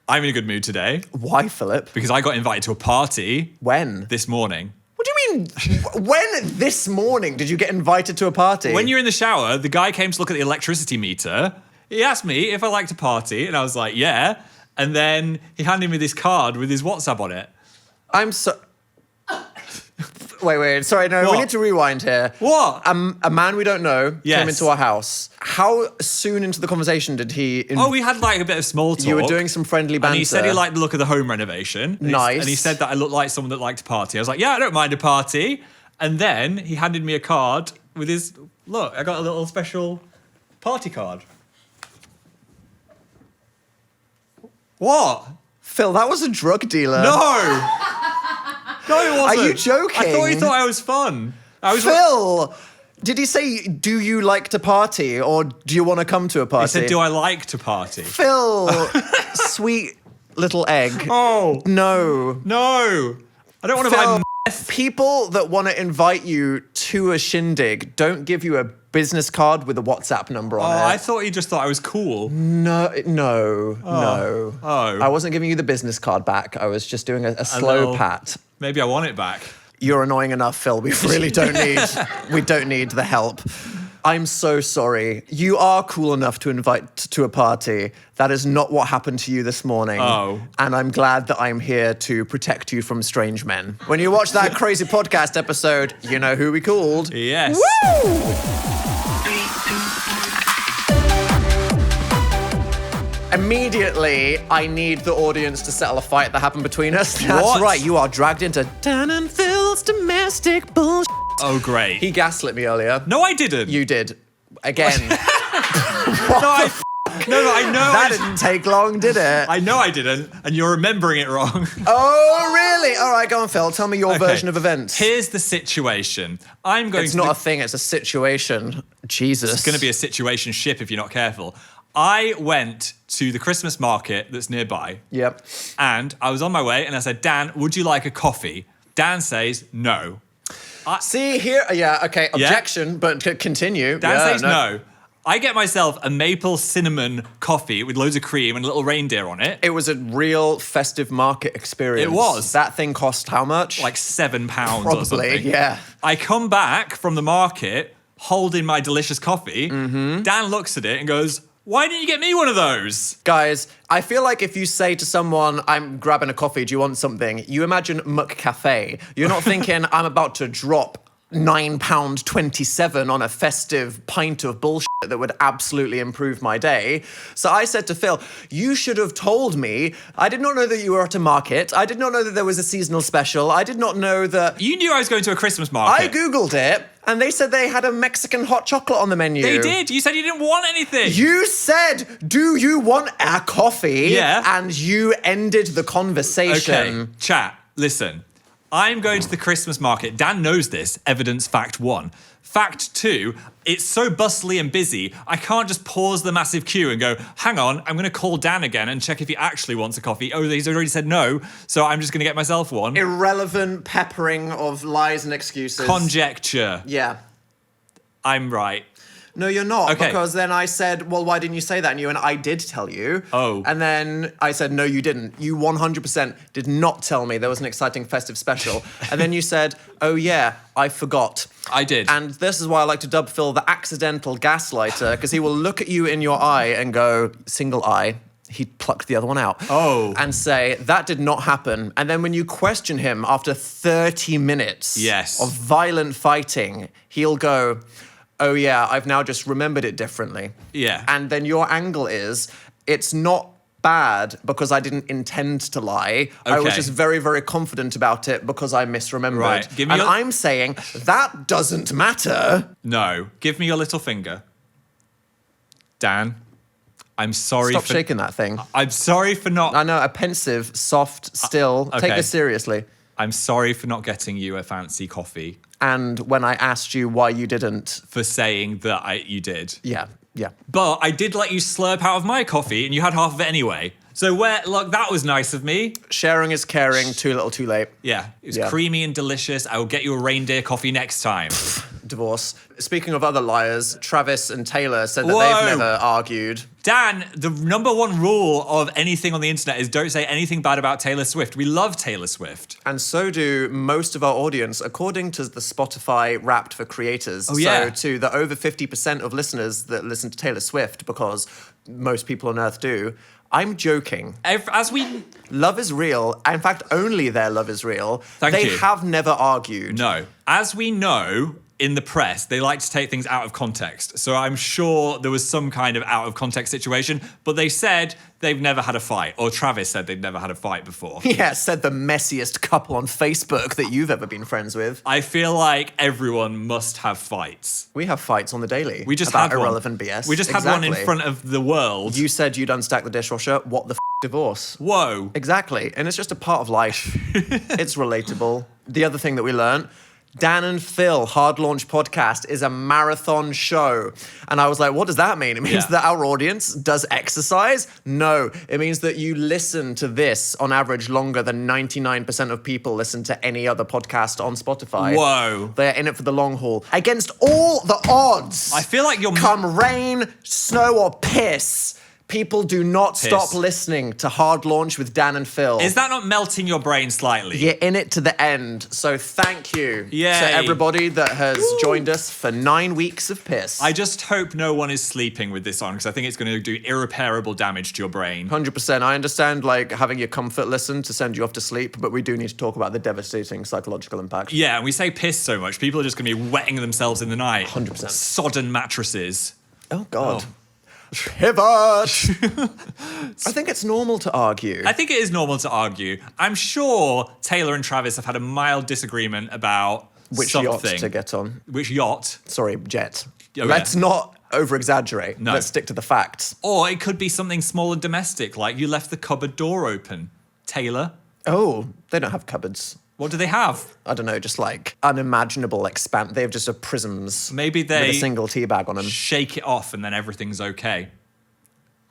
I'm in a good mood today. Why, Philip? Because I got invited to a party. When? This morning. What do you mean, when this morning did you get invited to a party? When you're in the shower, the guy came to look at the electricity meter. He asked me if I liked to party, and I was like, yeah. And then he handed me this card with his WhatsApp on it. I'm so... Wait, sorry, no, What? we need to rewind here. What? A man we don't know Yes. came into our house. How soon into the conversation did he... Oh, we had like a bit of small talk. You were doing some friendly banter. And he said he liked the look of the home renovation. Nice. And he said that I looked like someone that liked to party. I was like, yeah, I don't mind a party. And then he handed me a card with his... Look, I got a little special party card. What? Phil, that was a drug dealer. No! No, it wasn't. Are you joking? I thought he thought I was fun. Phil! Did he say, do you like to party or do you want to come to a party? He said, do I like to party? Phil, sweet little egg. Oh. No. No. I don't want to Phil, buy people that want to invite you to a shindig don't give you a business card with a WhatsApp number on it. I thought he just thought I was cool. No. Oh. I wasn't giving you the business card back. I was just doing a slow little- pat. Maybe I want it back. You're annoying enough, Phil. We really don't need the help. I'm so sorry. You are cool enough to invite to a party. That is not what happened to you this morning. Oh. And I'm glad that I'm here to protect you from strange men. When you watch that crazy podcast episode, you know who we called. Yes. Woo! Immediately, I need the audience to settle a fight that happened between us. That's What? right, you are dragged into Dan and Phil's domestic bullshit. Oh, great. He gaslit me earlier. No, I didn't. You did. Again. No, I know. That didn't take long, did it? I know I didn't, and you're remembering it wrong. Oh, really? All right, go on, Phil. Tell me your Okay. version of events. Here's the situation. I'm going It's to... not a thing, it's a situation. Jesus. It's going to be a situation ship if you're not careful. I went to the Christmas market that's nearby. Yep. And I was on my way, and I said, Dan, would you like a coffee? Dan says no. See, here... Yeah, okay, objection, but continue. Dan says no. I get myself a maple cinnamon coffee with loads of cream and a little reindeer on it. It was a real festive market experience. It was. That thing cost how much? Like £7 or Probably, something. yeah. I come back from the market holding my delicious coffee. Mm-hmm. Dan looks at it and goes, why didn't you get me one of those? Guys, I feel like if you say to someone, I'm grabbing a coffee, do you want something? You imagine Muck Cafe. You're not thinking, I'm about to drop £9.27 on a festive pint of bullshit that would absolutely improve my day. So I said to Phil, you should have told me. I did not know that you were at a market. I did not know that there was a seasonal special. I did not know that... You knew I was going to a Christmas market. I Googled it, and they said they had a Mexican hot chocolate on the menu. They did. You said you didn't want anything. You said, do you want a coffee? Yeah. And you ended the conversation. Okay, chat, listen. I'm going to the Christmas market. Dan knows this. Evidence fact 1. Fact 2, it's so bustly and busy, I can't just pause the massive queue and go, hang on, I'm going to call Dan again and check if he actually wants a coffee. Oh, he's already said no, so I'm just going to get myself one. Irrelevant peppering of lies and excuses. Conjecture. Yeah. I'm right. No, you're not. Okay. Because then I said, well, why didn't you say that? And you went, I did tell you. Oh. And then I said, no, you didn't. You 100% did not tell me there was an exciting festive special. And then you said, oh, yeah, I forgot. I did. And this is why I like to dub Phil the accidental gaslighter, because he will look at you in your eye and go, single eye. He plucked the other one out. Oh. And say, that did not happen. And then when you question him after 30 minutes Yes. of violent fighting, he'll go, oh yeah, I've now just remembered it differently. Yeah. And then your angle is, it's not bad because I didn't intend to lie. I was Okay. just very, very confident about it because I misremembered. Right. Give me And your- I'm saying, that doesn't matter. No. Give me your little finger. Dan, I'm sorry Stop for... shaking that thing. I'm sorry for not... I know, a pensive, soft, still. Take okay. this seriously. I'm sorry for not getting you a fancy coffee, And when I asked you why you didn't, for saying that you did. yeah. But I did let you slurp out of my coffee, and you had half of it anyway. So look, that was nice of me. Sharing is caring, too little, too late. Yeah, it was Yeah. creamy and delicious. I will get you a reindeer coffee next time. divorce. Speaking of other liars, Travis and Taylor said that Whoa. they've never argued. Dan, the number one rule of anything on the internet is don't say anything bad about Taylor Swift. We love Taylor Swift. And so do most of our audience, according to the Spotify Wrapped for Creators. Oh, yeah. So to the over 50% of listeners that listen to Taylor Swift, because most people on Earth do, I'm joking. As we... Love is real. In fact, only their love is real. Thank they you. have never argued. No. As we know, in the press, they like to take things out of context. So I'm sure there was some kind of out of context situation, but they said they've never had a fight, or Travis said they've never had a fight before. Yeah, said the messiest couple on Facebook that you've ever been friends with. I feel like everyone must have fights. We have fights on the daily. We just about had one. irrelevant BS. We just had one in front of the world. You said you'd unstack the dishwasher. What the divorce? Whoa. Exactly. And it's just a part of life. It's relatable. The other thing that we learned, Dan and Phill Hard Launch Podcast is a marathon show. And I was like, what does that mean? It means that our audience does exercise? No. It means that you listen to this on average longer than 99% of people listen to any other podcast on Spotify. Whoa. They're in it for the long haul. Against all the odds. I feel like you're... Come rain, snow, or piss. People do not stop listening to Hard Launch with Dan and Phill. Is that not melting your brain slightly? You're in it to the end. So thank you Yay. to everybody that has joined us for 9 weeks of piss. I just hope no one is sleeping with this on, because I think it's going to do irreparable damage to your brain. 100%. I understand like having your comfort listen to send you off to sleep, but we do need to talk about the devastating psychological impact. Yeah, and we say piss so much, people are just going to be wetting themselves in the night. 100%. Sodden mattresses. Oh, God. Oh. Pivot! I think it's normal to argue. I think it is normal to argue. I'm sure Taylor and Travis have had a mild disagreement about Which something. yacht to get on. Which yacht? Sorry, jet. Oh, Let's not over-exaggerate. No. Let's stick to the facts. Or it could be something small and domestic, like you left the cupboard door open. Taylor? Oh, they don't have cupboards. What do they have? I don't know, just like unimaginable expanse. They have just prisms. Maybe they with a single tea bag on them. shake it off and then everything's okay.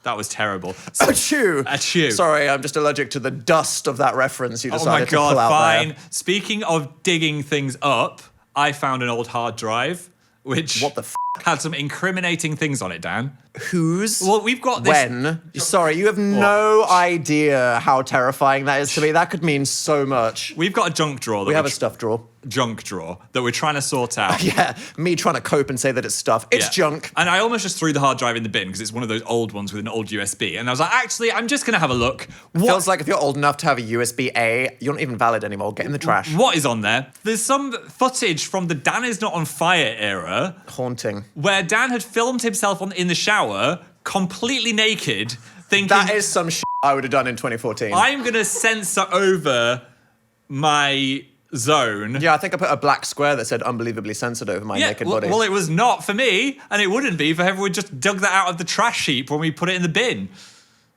That was terrible. Achoo! Achoo. Sorry, I'm just allergic to the dust of that reference you Oh decided my to God, pull out fine. there. Speaking of digging things up, I found an old hard drive, which What the f***? had some incriminating things on it, Dan. Whose? Well, we've got this... When? Sorry, you have no idea how terrifying that is to me. That could mean so much. We've got a junk drawer. We have a stuff drawer. Junk drawer that we're trying to sort out. Yeah, me trying to cope and say that it's stuff. It's Yeah. junk. And I almost just threw the hard drive in the bin because it's one of those old ones with an old USB. And I was like, actually, I'm just going to have a look. Feels like if you're old enough to have a USB-A, you're not even valid anymore. Get in the trash. What is on there? There's some footage from the Dan is not on fire era Haunting. where Dan had filmed himself in the shower, completely naked, thinking, That is some shit I would have done in 2014. I'm going to censor over my zone. Yeah, I think I put a black square that said unbelievably censored over my naked body. Well, it was not for me, and it wouldn't be for whoever would just dug that out of the trash heap when we put it in the bin.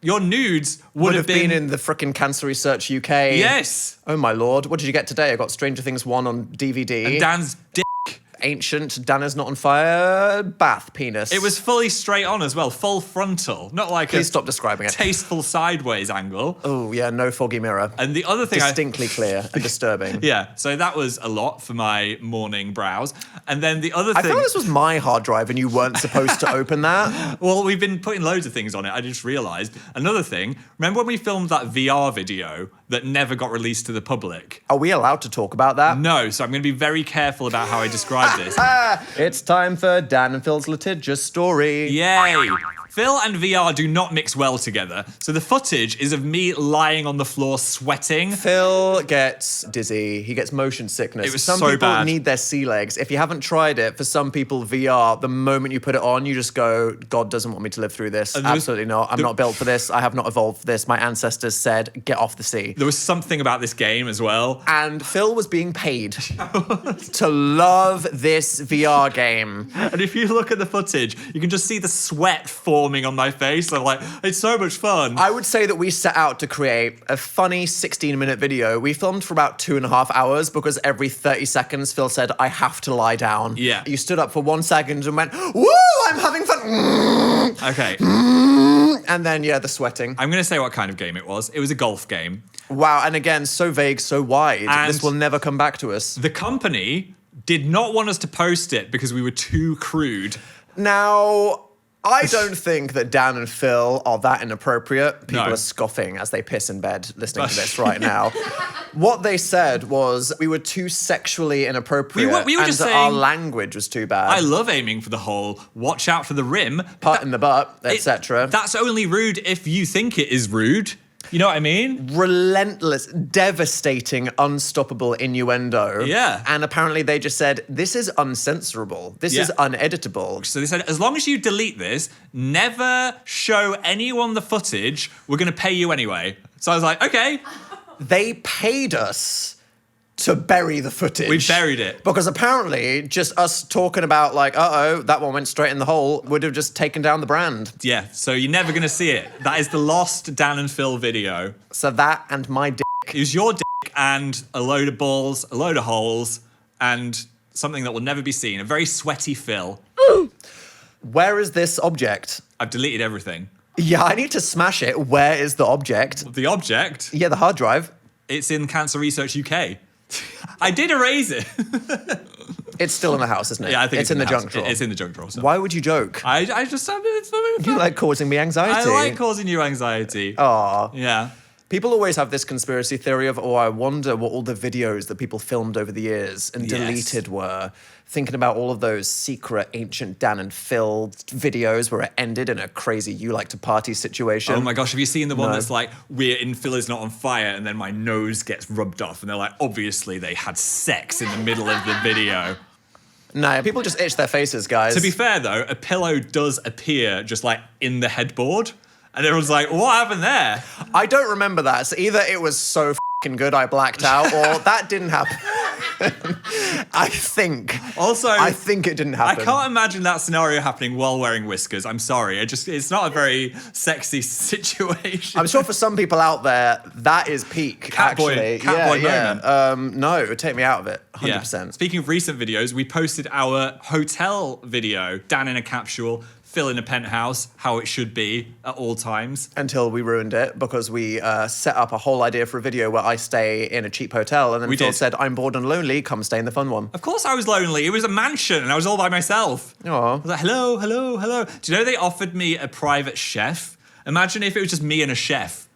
Your nudes would have been in the frickin' Cancer Research UK. Yes. Oh my lord, what did you get today? I got Stranger Things 1 on DVD. And Dan's dick. Ancient, Dan is not on fire, bath penis. It was fully straight on as well, full frontal, not like Please a stop describing it. tasteful sideways angle. Oh yeah, no foggy mirror. And the other thing Distinctly clear and disturbing. Yeah, so that was a lot for my morning browse. And then the other thing... I thought this was my hard drive and you weren't supposed to open that. Well, we've been putting loads of things on it. I just realised. Another thing, remember when we filmed that VR video that never got released to the public? Are we allowed to talk about that? No, so I'm going to be very careful about how I describe this. It's time for Dan and Phil's litigious story. Yay! Phill and VR do not mix well together. So the footage is of me lying on the floor sweating. Phill gets dizzy. He gets motion sickness. It was some so people bad. need their sea legs. If you haven't tried it, for some people, VR, the moment you put it on, you just go, God doesn't want me to live through this. And there was- Absolutely not. I'm not built for this. I have not evolved for this. My ancestors said, get off the sea. There was something about this game as well. And Phill was being paid to love this VR game. And if you look at the footage, you can just see the sweat forming on my face. I'm like, it's so much fun. I would say that we set out to create a funny 16-minute video. We filmed for about 2.5 hours because every 30 seconds, Phill said, I have to lie down. Yeah. You stood up for 1 second and went, woo, I'm having fun. Okay. And then, yeah, the sweating. I'm going to say what kind of game it was. It was a golf game. Wow, and again, so vague, so wide. And this will never come back to us. The company did not want us to post it because we were too crude. Now, I don't think that Dan and Phill are that inappropriate. People No. are scoffing as they piss in bed listening to this right now. What they said was we were too sexually inappropriate We were and just that our saying- language was too bad. I love aiming for the hole. Watch out for the rim. Putt in the butt, etc. That's only rude if you think it is rude. You know what I mean? Relentless, devastating, unstoppable innuendo. Yeah. And apparently they just said, this is uncensorable. This Yeah. is uneditable. So they said, as long as you delete this, never show anyone the footage, we're going to pay you anyway. So I was like, okay. They paid us to bury the footage. We buried it. Because apparently just us talking about like, uh-oh, that one went straight in the hole would have just taken down the brand. Yeah, so you're never going to see it. That is the lost Dan and Phill video. So that and my dick. It was your dick and a load of balls, a load of holes, and something that will never be seen. A very sweaty Phill. Where is this object? I've deleted everything. Yeah, I need to smash it. Where is the object? The object, Yeah, the hard drive. it's in Cancer Research UK. I did erase it. It's still in the house, isn't it? Yeah, I think it's in the house. junk drawer. It's in the junk drawer. So. Why would you joke? I just, it's You like causing me anxiety. I like causing you anxiety. Aw. Yeah. People always have this conspiracy theory of, oh, I wonder what all the videos that people filmed over the years and Yes. deleted were. Thinking about all of those secret ancient Dan and Phill videos where it ended in a crazy you like to party situation. Oh my gosh, have you seen the one No. that's like, we're in Phill is not on fire, and then my nose gets rubbed off, and they're like, obviously they had sex in the middle of the video. No, people just itch their faces, guys. To be fair though, a pillow does appear just like in the headboard, and everyone's like, what happened there? I don't remember that. So either it was so fucking good I blacked out, or that didn't happen. I think it didn't I happen. can't imagine that scenario happening while wearing whiskers. I'm sorry. It's not a very sexy situation. I'm sure for some people out there, that is peak, Catboy- actually. catboy moment. No, it would take me out of it, 100%. Yeah. Speaking of recent videos, we posted our hotel video, Dan in a capsule, Phill in a penthouse, how it should be at all times. Until we ruined it because we set up a whole idea for a video where I stay in a cheap hotel and then We Phil did. said, I'm bored and lonely, come stay in the fun one. Of course I was lonely. It was a mansion and I was all by myself. Aw. I was like, hello, hello, hello. Do you know they offered me a private chef? Imagine if it was just me and a chef.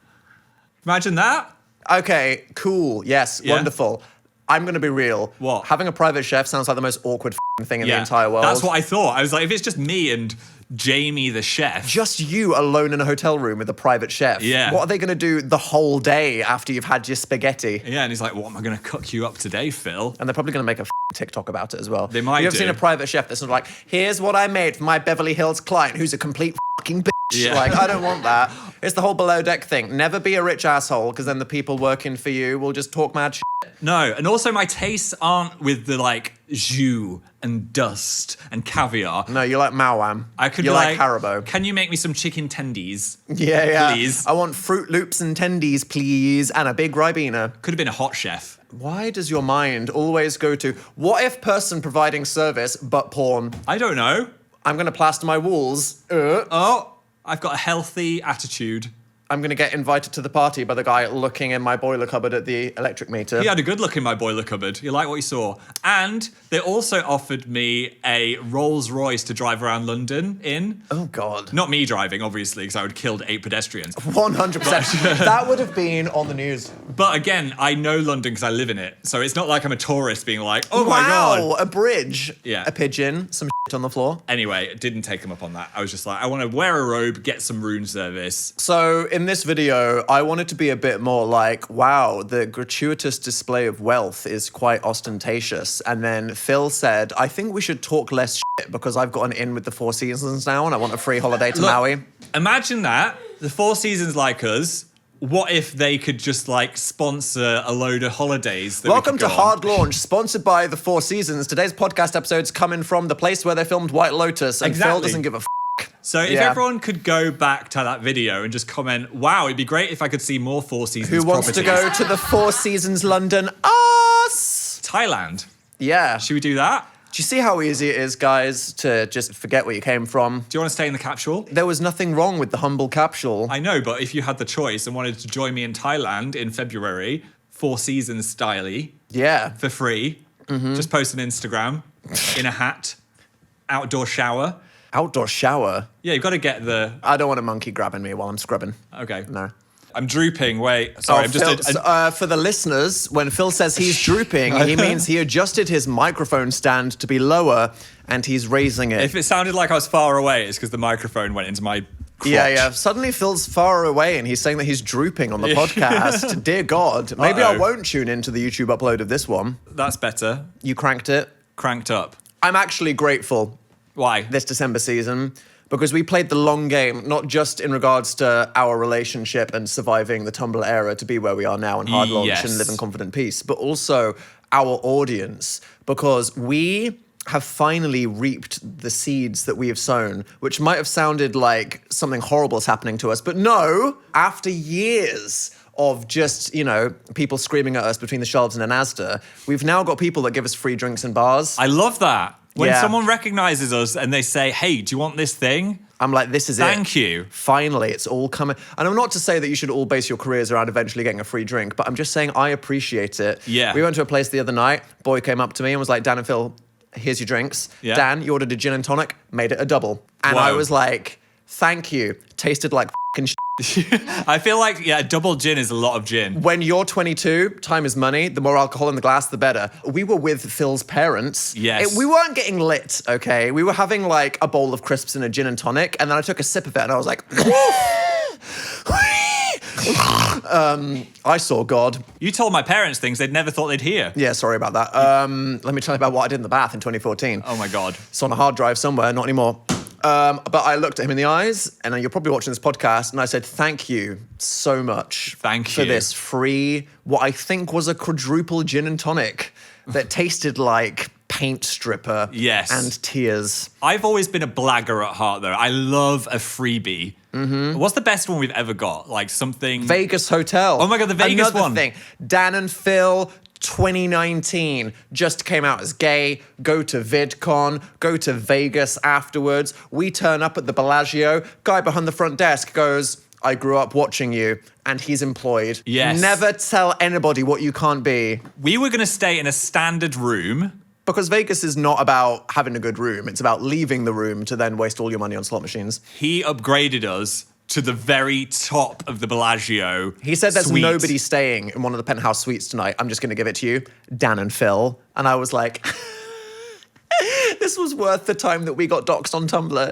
Imagine that. Okay, cool, yes, Yeah. wonderful. I'm going to be real. What? Having a private chef sounds like the most awkward thing in the entire world. That's what I thought. I was like, if it's just me and Jamie the chef. Just you alone in a hotel room with a private chef. Yeah. What are they going to do the whole day after you've had your spaghetti? Yeah, and he's like, what am I going to cook you up today, Phill? And they're probably going to make a TikTok about it as well. They might You ever do. seen a private chef that's sort of like, here's what I made for my Beverly Hills client who's a complete fucking bitch. Yeah. Like, I don't want that. It's the whole below deck thing. Never be a rich asshole because then the people working for you will just talk mad shit. No, and also my tastes aren't with the like jus and dust and caviar. No, you like Mawam. I could you be like Haribo. Can you make me some chicken tendies? Yeah, yeah. Please. I want Fruit Loops and tendies, please, and a big Ribena. Could have been a hot chef. Why does your mind always go to, what if person providing service but porn? I don't know. I'm going to plaster my walls. Oh, I've got a healthy attitude. I'm going to get invited to the party by the guy looking in my boiler cupboard at the electric meter. He had a good look in my boiler cupboard. You like what you saw. And they also offered me a Rolls Royce to drive around London in. Oh, God. Not me driving, obviously, because I would have killed 8 pedestrians. 100%. That would have been on the news. But again, I know London because I live in it. So it's not like I'm a tourist being like, oh wow, my God. a bridge. Yeah. A pigeon, some shit on the floor. Anyway, didn't take them up on that. I was just like, I want to wear a robe, get some room service. So in this video, I wanted to be a bit more like, wow, the gratuitous display of wealth is quite ostentatious. And then Phill said, I think we should talk less shit because I've got an in with the Four Seasons now and I want a free holiday to Look, Maui. Imagine that. The Four Seasons like us. What if they could just like sponsor a load of holidays? That we Welcome could to go on? Hard Launch, sponsored by the Four Seasons. Today's podcast episode's coming from the place where they filmed White Lotus, and Phill Exactly. doesn't give a So if Yeah. everyone could go back to that video and just comment, wow, it'd be great if I could see more Four Seasons Who wants to properties." go to the Four Seasons London? Us! Thailand. Yeah. Should we do that? Do you see how easy it is, guys, to just forget where you came from? Do you want to stay in the capsule? There was nothing wrong with the humble capsule. I know, but if you had the choice and wanted to join me in Thailand in February, Four Seasons style-y, Yeah. for free, Just post on Instagram in a hat, outdoor shower. Outdoor shower? Yeah, you've got to get the... I don't want a monkey grabbing me while I'm scrubbing. Okay. No. I'm drooping. Wait, sorry. I'm just... Phil, for the listeners, when Phil says he's drooping, he means he adjusted his microphone stand to be lower and he's raising it. If it sounded like I was far away, it's because the microphone went into my crotch. Yeah. Suddenly Phil's far away and he's saying that he's drooping on the podcast. Dear God. Maybe I won't tune into the YouTube upload of this one. That's better. You cranked it? Cranked up. I'm actually grateful. Why? This December season. Because we played the long game, not just in regards to our relationship and surviving the Tumblr era to be where we are now and hard launch and live in confident peace, but also our audience. Because we have finally reaped the seeds that we have sown, which might have sounded like something horrible is happening to us. But no, after years of just, people screaming at us between the shelves in an Asda, we've now got people that give us free drinks in bars. I love that. When someone recognizes us and they say, hey, do you want this thing? I'm like, this is Thank you. Finally, it's all coming. And I'm not to say that you should all base your careers around eventually getting a free drink, but I'm just saying I appreciate it. Yeah. We went to a place the other night. Boy came up to me and was like, Dan and Phil, here's your drinks. Yeah. Dan, you ordered a gin and tonic, made it a double. And I was like, thank you. Tasted like f***ing shit. I feel like, a double gin is a lot of gin. When you're 22, time is money. The more alcohol in the glass, the better. We were with Phil's parents. Yes. We weren't getting lit, okay? We were having like a bowl of crisps and a gin and tonic, and then I took a sip of it and I was like, I saw God. You told my parents things they'd never thought they'd hear. Yeah, sorry about that. Let me tell you about what I did in the bath in 2014. Oh my God. It's on a hard drive somewhere, not anymore. But I looked at him in the eyes, and you're probably watching this podcast, and I said, thank you so much for this free, what I think was a quadruple gin and tonic that tasted like paint stripper and tears. I've always been a blagger at heart, though. I love a freebie. Mm-hmm. What's the best one we've ever got? Like something... Vegas Hotel. Oh my God, the Vegas Another one. thing. Dan and Phill... 2019, just came out as gay, go to VidCon, go to Vegas afterwards. We turn up at the Bellagio. Guy behind the front desk goes, I grew up watching you, and he's employed. Yes. Never tell anybody what you can't be. We were going to stay in a standard room. Because Vegas is not about having a good room. It's about leaving the room to then waste all your money on slot machines. He upgraded us to the very top of the Bellagio. He said there's suite. nobody staying in one of the penthouse suites tonight. I'm just going to give it to you, Dan and Phill. And I was like, this was worth the time that we got doxxed on Tumblr.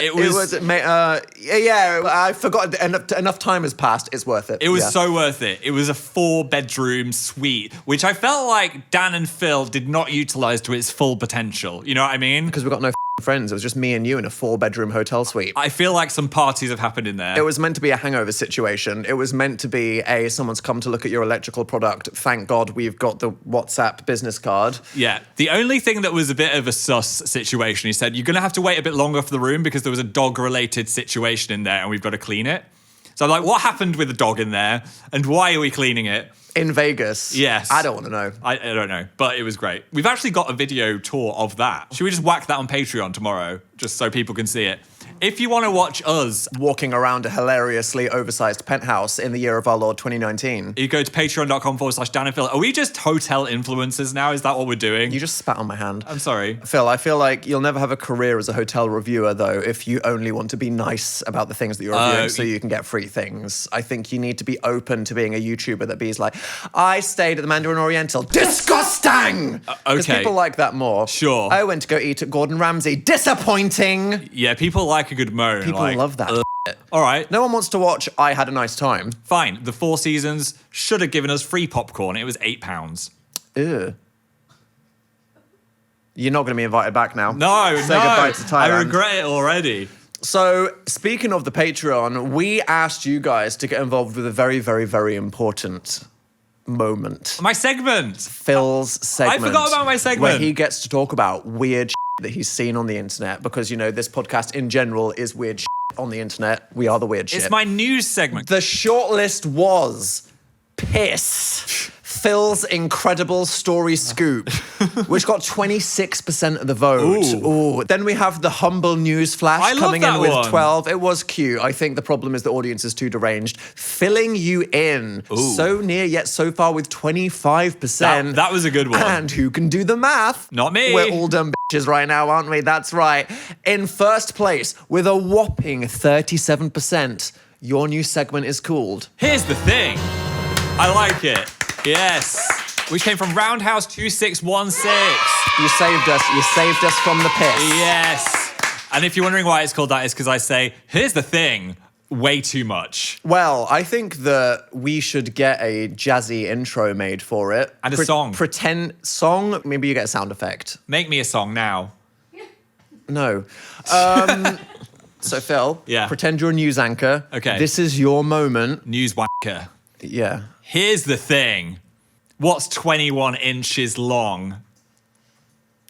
I forgot, enough time has passed. It's worth it. It was so worth it. It was a 4-bedroom suite, which I felt like Dan and Phill did not utilize to its full potential. You know what I mean? Because we got no friends. It was just me and you in a 4-bedroom hotel suite. I feel like some parties have happened in there. It was meant to be a hangover situation. It was meant to be someone's come to look at your electrical product. Thank God we've got the WhatsApp business card. Yeah. The only thing that was a bit of a sus situation, he said, you're going to have to wait a bit longer for the room because there was a dog-related situation in there and we've got to clean it. So I'm like, what happened with the dog in there and why are we cleaning it? In Vegas? Yes. I don't want to know. I don't know, but it was great. We've actually got a video tour of that. Should we just whack that on Patreon tomorrow, just so people can see it? If you want to watch us walking around a hilariously oversized penthouse in the year of our Lord 2019, you go to patreon.com/Dan and Phill. Are we just hotel influencers now? Is that what we're doing? You just spat on my hand. I'm sorry. Phil, I feel like you'll never have a career as a hotel reviewer, though, if you only want to be nice about the things that you're reviewing so you can get free things. I think you need to be open to being a YouTuber that be's like, I stayed at the Mandarin Oriental. Disgusting! Because people like that more. Sure. I went to go eat at Gordon Ramsay. Disappointing! Yeah, people like a good moan. People love that shit. All right. No one wants to watch I Had a Nice Time. Fine. The Four Seasons should have given us free popcorn. It was £8. Ew. You're not going to be invited back now. No, Say goodbye to Thailand. I regret it already. So, speaking of the Patreon, we asked you guys to get involved with a very, very, very important moment. My segment. Phil's segment. I forgot about my segment. Where he gets to talk about weird shit that he's seen on the internet, because, this podcast in general is weird shit on the internet. We are the weird shit. It's my news segment. The shortlist was piss. Phil's incredible story scoop, which got 26% of the vote. Ooh. Then we have the humble news flash coming in with 12. It was cute. I think the problem is the audience is too deranged. Filling you in. Ooh. So near yet so far with 25%. That was a good one. And who can do the math? Not me. We're all dumb bitches right now, aren't we? That's right. In first place with a whopping 37%, your new segment is called Here's the Thing. I like it. Yes. Which came from Roundhouse 2616. You saved us. You saved us from the piss. Yes. And if you're wondering why it's called that, it's because I say, here's the thing, way too much. Well, I think that we should get a jazzy intro made for it. And a song. Pretend song. Maybe you get a sound effect. Make me a song now. No. So, Phil, Yeah. pretend you're a news anchor. Okay. This is your moment. News wanker. Yeah. Here's the thing. What's 21 inches long?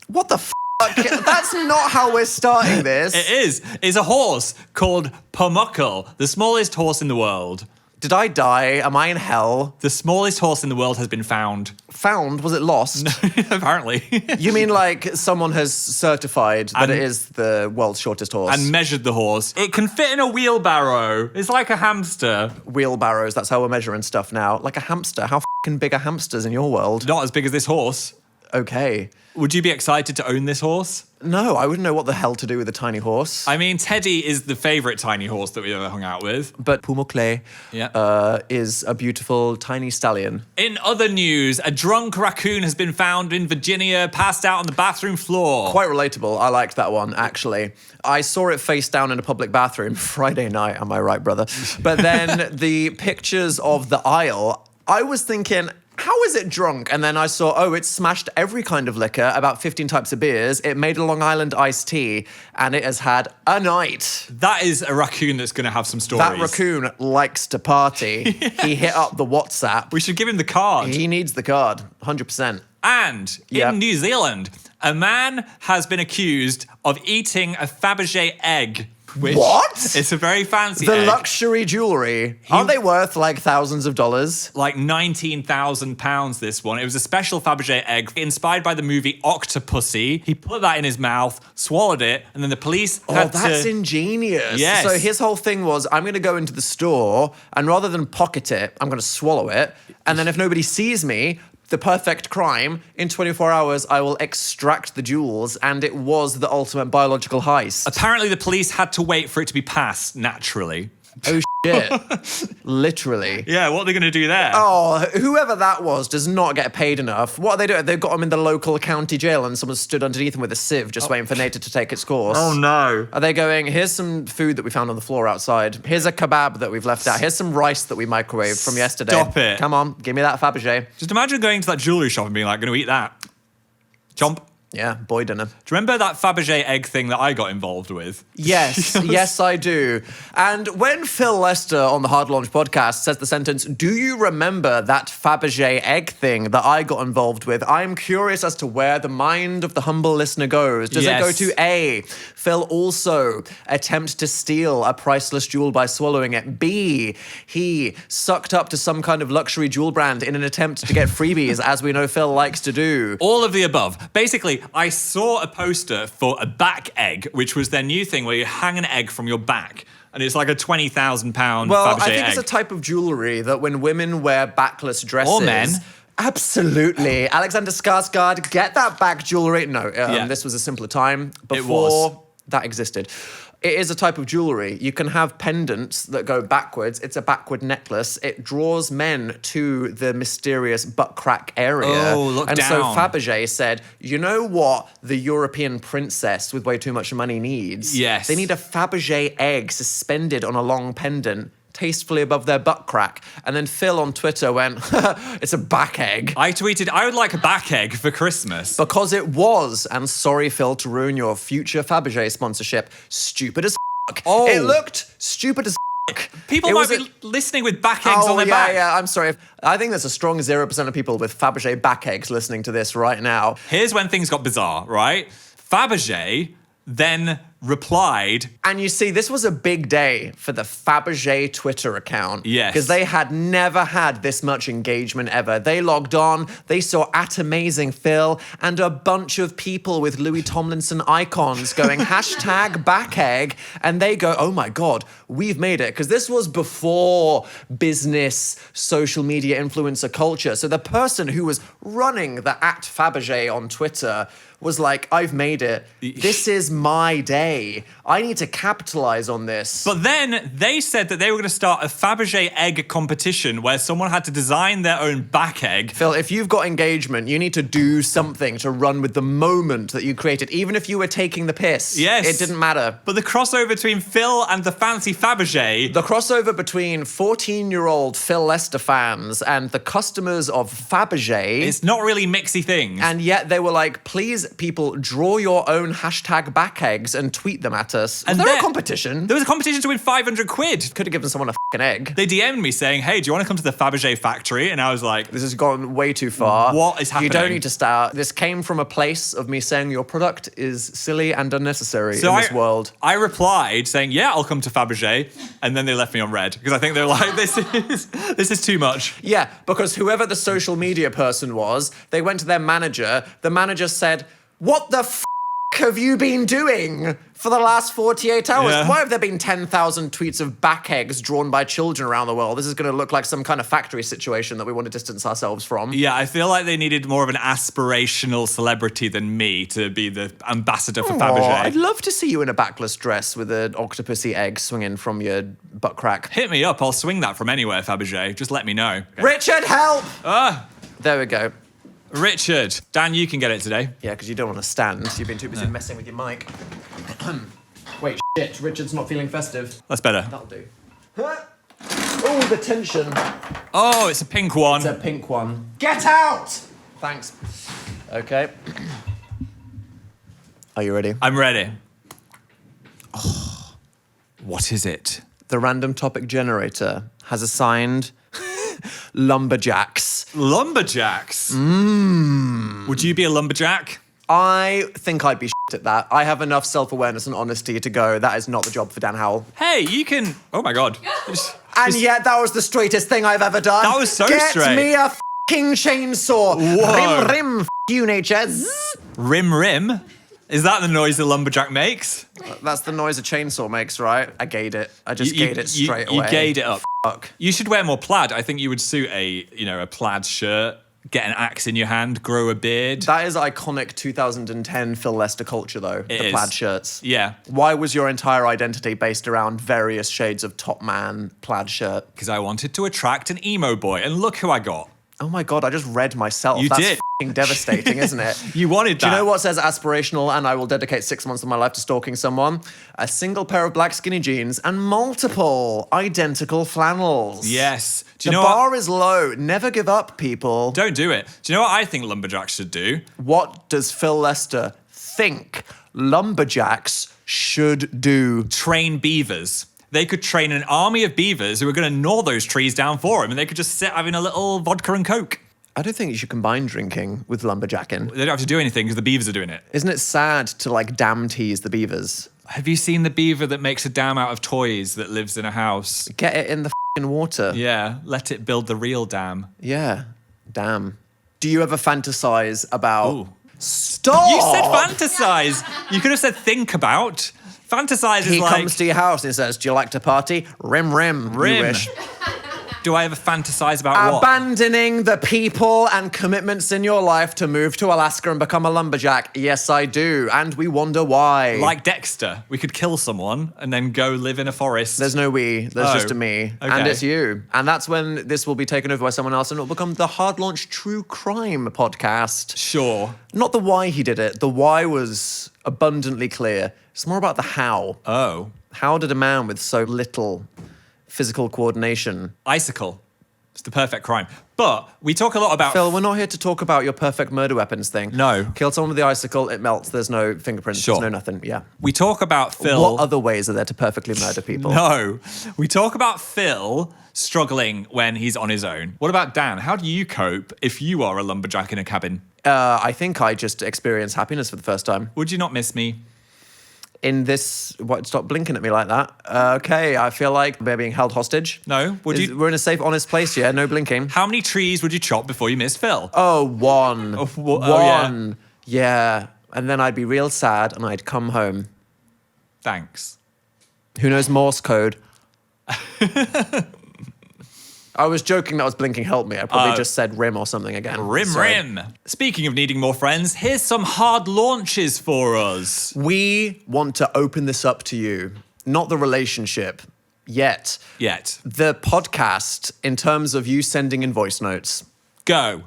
What the f***? That's not how we're starting this. It is. It's a horse called Pumuckle, the smallest horse in the world. Did I die? Am I in hell? The smallest horse in the world has been found. Found? Was it lost? Apparently. You mean like someone has certified that it is the world's shortest horse? And measured the horse. It can fit in a wheelbarrow. It's like a hamster. Wheelbarrows, that's how we're measuring stuff now. Like a hamster. How f***ing big are hamsters in your world? Not as big as this horse. Okay. Would you be excited to own this horse? No, I wouldn't know what the hell to do with a tiny horse. I mean, Teddy is the favourite tiny horse that we ever hung out with. But Pumuckle Yeah. is a beautiful tiny stallion. In other news, a drunk raccoon has been found in Virginia, passed out on the bathroom floor. Quite relatable. I liked that one, actually. I saw it face down in a public bathroom Friday night. Am I right, brother? But then the pictures of the aisle, I was thinking, how is it drunk? And then I saw, it smashed every kind of liquor, about 15 types of beers. It made a Long Island iced tea, and it has had a night. That is a raccoon that's going to have some stories. That raccoon likes to party. He hit up the WhatsApp. We should give him the card. He needs the card, 100%. And in New Zealand, a man has been accused of eating a Fabergé egg. Which What? It's a very fancy The egg. luxury jewelry. Aren't they worth like thousands of dollars? Like £19,000, this one. It was a special Fabergé egg inspired by the movie Octopussy. He put that in his mouth, swallowed it, and then the police had That's to... ingenious. Yes. So his whole thing was, I'm going to go into the store, and rather than pocket it, I'm going to swallow it. And then if nobody sees me, the perfect crime, in 24 hours, I will extract the jewels, and it was the ultimate biological heist. Apparently the police had to wait for it to be passed naturally. Oh, shit. Literally. Yeah, what are they going to do there? Oh, whoever that was does not get paid enough. What are they doing? They've got him in the local county jail and someone stood underneath him with a sieve just waiting for NATO to take its course. Oh, no. Are they going, here's some food that we found on the floor outside. Here's a kebab that we've left out. Here's some rice that we microwaved from yesterday. Stop it. Come on, give me that Fabergé. Just imagine going to that jewellery shop and being like, going to eat that. Chomp. Yeah, boy dinner. Do you remember that Fabergé egg thing that I got involved with? Yes, yes, I do. And when Phil Lester on the Hard Launch podcast says the sentence, do you remember that Fabergé egg thing that I got involved with? I'm curious as to where the mind of the humble listener goes. Does it go to A, Phil also attempt to steal a priceless jewel by swallowing it? B, he sucked up to some kind of luxury jewel brand in an attempt to get freebies, as we know Phil likes to do? All of the above. Basically, I saw a poster for a back egg, which was their new thing where you hang an egg from your back. And it's like a £20,000 Well, Fabergé I think egg. it's a type of jewellery that when women wear backless dresses... Or men. Absolutely. Alexander Skarsgård, get that back jewellery. No, Yeah. this was a simpler time was. before that existed. It is a type of jewellery. You can have pendants that go backwards. It's a backward necklace. It draws men to the mysterious butt crack area. Oh, look and down. so Fabergé said, you know what the European princess with way too much money needs? Yes. They need a Fabergé egg suspended on a long pendant, tastefully above their butt crack. And then Phil on Twitter went, it's a back egg. I tweeted, I would like a back egg for Christmas. Because it was, and sorry, Phil, to ruin your future Fabergé sponsorship, stupid as f***. Oh. It looked stupid as f***. People It might was be listening with back eggs on their yeah, back. Yeah, I'm sorry. I think there's a strong 0% of people with Fabergé back eggs listening to this right now. Here's when things got bizarre, right? Fabergé then replied. And you see, this was a big day for the Fabergé Twitter account. Yes. Because they had never had this much engagement ever. They logged on, they saw @Amazing Phill, and a bunch of people with Louis Tomlinson icons going #backegg, and they go, oh my God, we've made it. Because this was before business, social media influencer culture. So the person who was running the @Fabergé on Twitter was like, I've made it. This is my day. I need to capitalize on this. But then they said that they were going to start a Fabergé egg competition where someone had to design their own back egg. Phill, if you've got engagement, you need to do something to run with the moment that you created, even if you were taking the piss. Yes. It didn't matter. But the crossover between Phill and the fancy Fabergé. The crossover between 14-year-old Phill Lester fans and the customers of Fabergé. It's not really mixy things. And yet they were like, please, people, draw your own #back eggs and tweet them at us. And Was there a then- competition? There was a competition to win 500 quid. Could have given someone a f***ing egg. They DM'd me saying, hey, do you want to come to the Fabergé factory? And I was like, This has gone way too far. What is You don't happening? need to start. This came from a place of me saying your product is silly and unnecessary in this world. I replied saying, yeah, I'll come to Fabergé. And then they left me on red because I think they're like, this is too much. Yeah, because whoever the social media person was, they went to their manager. The manager said, what the f*** have you been doing for the last 48 hours? Yeah. Why have there been 10,000 tweets of back eggs drawn by children around the world? This is going to look like some kind of factory situation that we want to distance ourselves from. Yeah, I feel like they needed more of an aspirational celebrity than me to be the ambassador for Aw, Fabergé. I'd love to see you in a backless dress with an octopusy egg swinging from your butt crack. Hit me up, I'll swing that from anywhere, Fabergé. Just let me know. Richard, help! Ah, There we go. Richard. Dan, you can get it today. Yeah, because you don't want to stand. You've been too busy messing with your mic. Wait, shit. Richard's not feeling festive. That's better. That'll do. Oh, the tension. Oh, it's a pink one. It's a pink one. Get out! Thanks. Okay. Are you ready? I'm ready. Oh, what is it? The random topic generator has assigned lumberjacks. Lumberjacks? Would you be a lumberjack? I think I'd be shit at that. I have enough self-awareness and honesty to go, that is not the job for Dan Howell. Hey, you can... Oh my God. And yet that was the straightest thing I've ever done. That was so Get straight. me a f***ing chainsaw. Whoa. Rim, rim, f*** you, nature. Zzz. Rim rim? Is that the noise the lumberjack makes? That's the noise a chainsaw makes, right? I gayed it. I just gayed it straight away. You gayed it up. Fuck. You should wear more plaid. I think you would suit a plaid shirt, get an axe in your hand, grow a beard. That is iconic 2010 Phill Lester culture, though. The is. plaid shirts. Yeah, Why was your entire identity based around various shades of top man plaid shirt? because I wanted to attract an emo boy, and look who I got. Oh my God, I just read myself. You That's did. f***ing devastating, isn't it? You wanted that. Do you know what says aspirational and I will dedicate 6 months of my life to stalking someone? A single pair of black skinny jeans and multiple identical flannels. Yes. Do The you know bar what? is low. Never give up, people. Don't do it. Do you know what I think lumberjacks should do? What does Phill Lester think lumberjacks should do? Train beavers. They could train an army of beavers who are going to gnaw those trees down for him, and they could just sit having a little vodka and coke. I don't think you should combine drinking with lumberjacking. They don't have to do anything because the beavers are doing it. Isn't it sad to like dam tease the beavers? Have you seen the beaver that makes a dam out of toys that lives in a house? Get it in the f***ing water. Yeah, let it build the real dam. Yeah. Damn. Do you ever fantasize about... Ooh. Stop! You said fantasize. You could have said think about. Fantasize He is like, comes to your house and he says, do you like to party? Rim, rim. Rim. You wish. do I ever fantasize about what? Abandoning the people and commitments in your life to move to Alaska and become a lumberjack. Yes, I do. And we wonder why. Like Dexter. We could kill someone and then go live in a forest. There's no we, there's Oh, just a me. And okay. it's you. And that's when this will be taken over by someone else and it will become the hard launch true crime podcast. Sure. Not the why he did it. The why was abundantly clear. It's more about the how. Oh. How did a man with so little physical coordination... Icicle. It's the perfect crime. But we talk a lot about... Phill, we're not here to talk about your perfect murder weapons thing. No. Killed someone with the icicle, it melts, there's no fingerprints, Sure. there's no nothing, yeah. We talk about Phill... What other ways are there to perfectly murder people? No. We talk about Phill struggling when he's on his own. What about Dan? How do you cope if you are a lumberjack in a cabin? I think I just experienced happiness for the first time. Would you not miss me? in this... What? Stop blinking at me like that. Okay, I feel like we're being held hostage. No, We're in a safe, honest place, yeah? No blinking. How many trees would you chop before you missed Phill? Oh, one. One. Yeah. And then I'd be real sad and I'd come home. Thanks. Who knows Morse code? I was joking that I was blinking help me. I probably just said rim or something again. Rim. Speaking of needing more friends, here's some hard launches for us. We want to open this up to you. Not the relationship. Yet. The podcast in terms of you sending in voice notes. Go.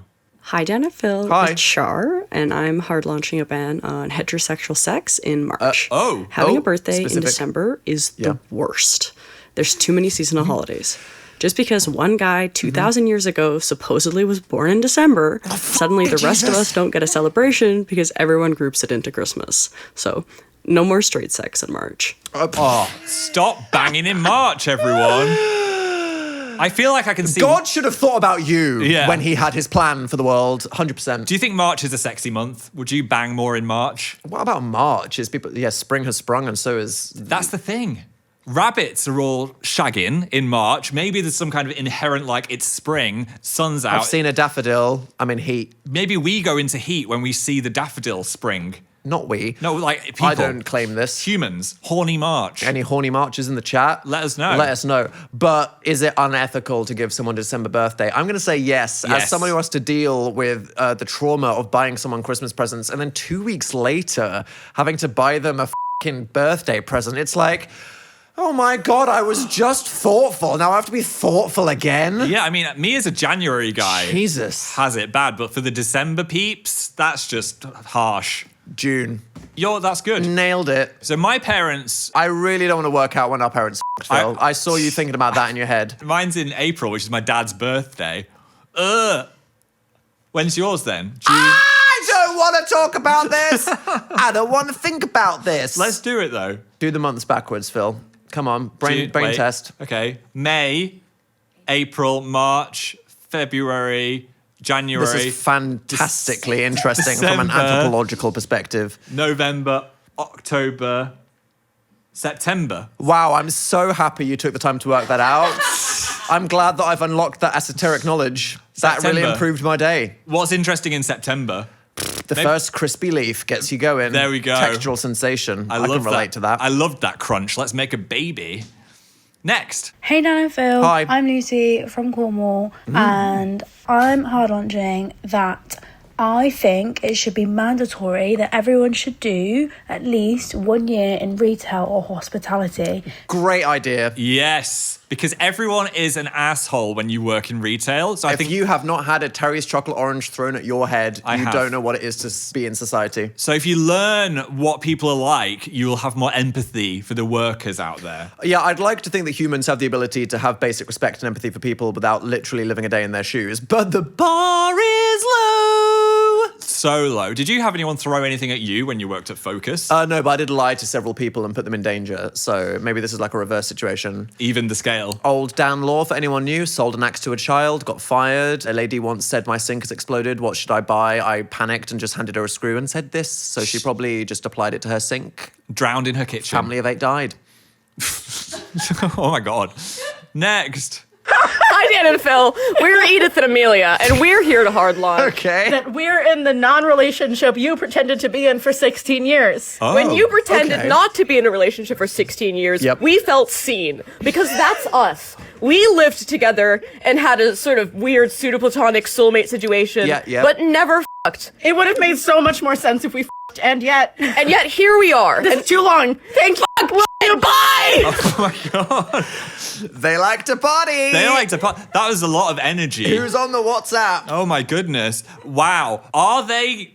Hi, Dan and Phill. Hi. It's Char, and I'm hard launching a ban on heterosexual sex in March. Oh. Having a birthday specific. in December is the worst. There's too many seasonal holidays. Just because one guy 2,000 years ago supposedly was born in December, suddenly the rest of us don't get a celebration because everyone groups it into Christmas. So, no more straight sex in March. Stop banging in March, everyone. I feel like I can see... God should have thought about you Yeah. when he had his plan for the world, 100%. Do you think March is a sexy month? Would you bang more in March? What about March? Is people... Yeah, spring has sprung and so is... That's the thing. Rabbits are all shagging in March. Maybe there's some kind of inherent, like, it's spring, sun's out. I've seen a daffodil. I'm in heat. Maybe we go into heat when we see the daffodil spring. Not we. No, like, people. I don't claim this. Humans. Horny March. Any horny marches in the chat? Let us know. Let us know. But is it unethical to give someone a December birthday? I'm going to say yes. Yes. As someone who has to deal with the trauma of buying someone Christmas presents and then 2 weeks later having to buy them a fucking birthday present, it's like, oh my God, I was just thoughtful. Now I have to be thoughtful again? Yeah, I mean, me as a January guy Jesus. has it bad, but for the December peeps, that's just harsh. June. That's good. Nailed it. So my parents, I really don't want to work out when our parents Phil. I saw you thinking about that in your head. mine's in April, which is my dad's birthday. When's yours then? June? I don't want to talk about this. I don't want to think about this. Let's do it though. do the months backwards, Phil. Come on, brain Wait. test. Okay. May, April, March, February, January. This is fantastically interesting from an December. anthropological perspective. November, October, September. Wow, I'm so happy you took the time to work that out. I'm glad that I've unlocked that esoteric knowledge. That really September. improved my day. What's interesting in September? The first crispy leaf gets you going. There we go. Textural sensation. I can relate to that. I loved that crunch. Let's make a baby. Next. Hey Dan and Phill. Hi. I'm Lucy from Cornwall and I'm hard launching that I think it should be mandatory that everyone should do at least 1 year in retail or hospitality. Great idea. Yes, because everyone is an asshole when you work in retail. So I If think you have not had a Terry's chocolate orange thrown at your head, I you have. don't know what it is to be in society. so. If you learn what people are like, you will have more empathy for the workers out there. Yeah, I'd like to think that humans have the ability to have basic respect and empathy for people without literally living a day in their shoes. But the bar is low. So low. Did you have anyone throw anything at you when you worked at Focus? No, but I did lie to several people and put them in danger. So maybe this is like a reverse situation. Even the scale. Old Dan Law, for anyone new, sold an axe to a child, got fired. A lady once said, my sink has exploded. What should I buy? I panicked and just handed her a screw and said this. So she probably just applied it to her sink. Drowned in her kitchen. Family of 8 died. Oh my God. Next. Hi, Dan and Phill. We're Edith and Emilia, and we're here to hard launch. Okay. That we're in the non-relationship you pretended to be in for 16 years. Oh, when you pretended okay. not to be in a relationship for 16 years, Yep. we felt seen. Because that's us. We lived together and had a sort of weird pseudo-platonic soulmate situation, Yeah. but never f***ed. It would have made so much more sense if we f***ed, and yet here we are. this is too long. Thank you. Bye! Oh my God. They like to party. They like to that was a lot of energy. Who's on the WhatsApp? Oh my goodness. Wow. Are they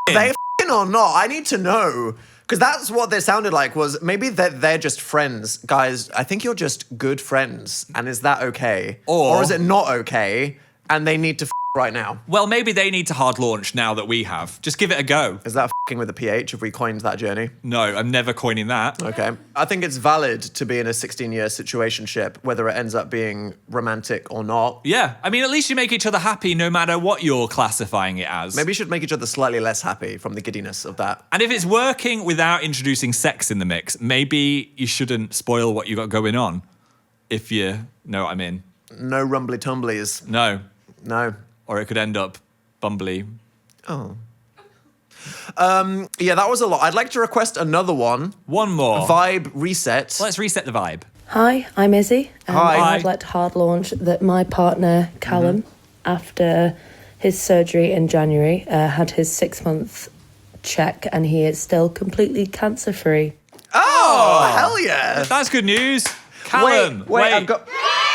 They f***ing or not? I need to know. Because that's what they sounded like, was maybe they're just friends. Guys, I think you're just good friends. And is that okay? Or is it not okay? And they need to f right now. Well, maybe they need to hard launch now that we have. Just give it a go. Is that f***ing with the PH? Have we coined that journey? No, I'm never coining that. Okay. I think it's valid to be in a 16-year situationship, whether it ends up being romantic or not. Yeah, I mean, at least you make each other happy no matter what you're classifying it as. Maybe you should make each other slightly less happy from the giddiness of that. And if it's working without introducing sex in the mix, maybe you shouldn't spoil what you got going on. If you know what I mean. No rumbly tumblies. No. No. Or it could end up bumbly. Oh. Yeah, that was a lot. I'd like to request another one. One more. Vibe reset. Let's reset the vibe. Hi, I'm Izzy. Hi. I'd like to hard launch that my partner, Callum, after his surgery in January, had his 6-month check and he is still completely cancer-free. Oh, hell yeah. That's good news. Callum. Wait, I've got...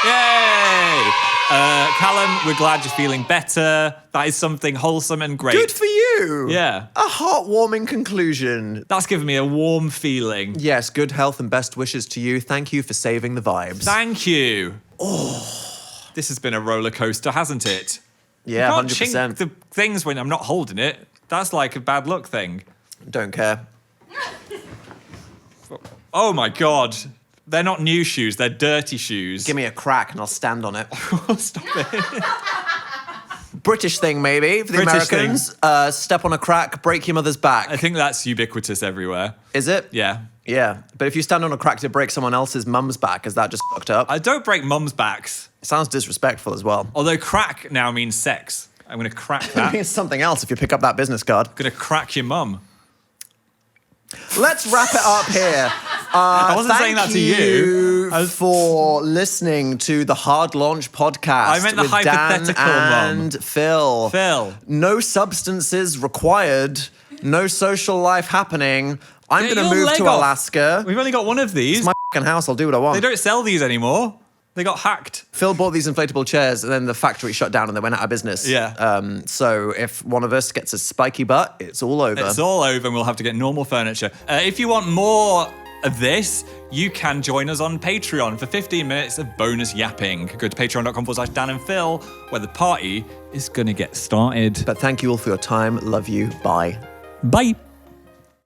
Yay! Callum, we're glad you're feeling better. That is something wholesome and great. Good for you. Yeah. A heartwarming conclusion. That's given me a warm feeling. Yes, good health and best wishes to you. Thank you for saving the vibes. Thank you. Oh. This has been a roller coaster, hasn't it? Yeah, You can't 100%. chink the things when I'm not holding it. That's like a bad luck thing. Don't care. Oh my God. They're not new shoes, they're dirty shoes. Give me a crack and I'll stand on it. Stop it. British thing, maybe, for the British Americans. Step on a crack, break your mother's back. I think that's ubiquitous everywhere. Is it? Yeah. Yeah. But if you stand on a crack to break someone else's mum's back, is that just fucked up? I don't break mum's backs. Sounds disrespectful as well. Although crack now means sex. I'm going to crack It that. means something else if you pick up that business card. I'm going to crack your mum. Let's wrap it up here. I wasn't saying that to you. Thank you for listening to the Hard Launch podcast. I meant the with hypothetical Dan mum. and Phill. Phill. No substances required. No social life happening. I'm Get going your to move leg to off. Alaska. We've only got one of these. It's my fucking house. I'll do what I want. They don't sell these anymore. They got hacked. Phill bought these inflatable chairs and then the factory shut down and they went out of business. Yeah. So if one of us gets a spiky butt, it's all over. It's all over and we'll have to get normal furniture. If you want more of this, you can join us on Patreon for 15 minutes of bonus yapping. Go to patreon.com/Dan and Phill, where the party is going to get started. But thank you all for your time. Love you. Bye. Bye.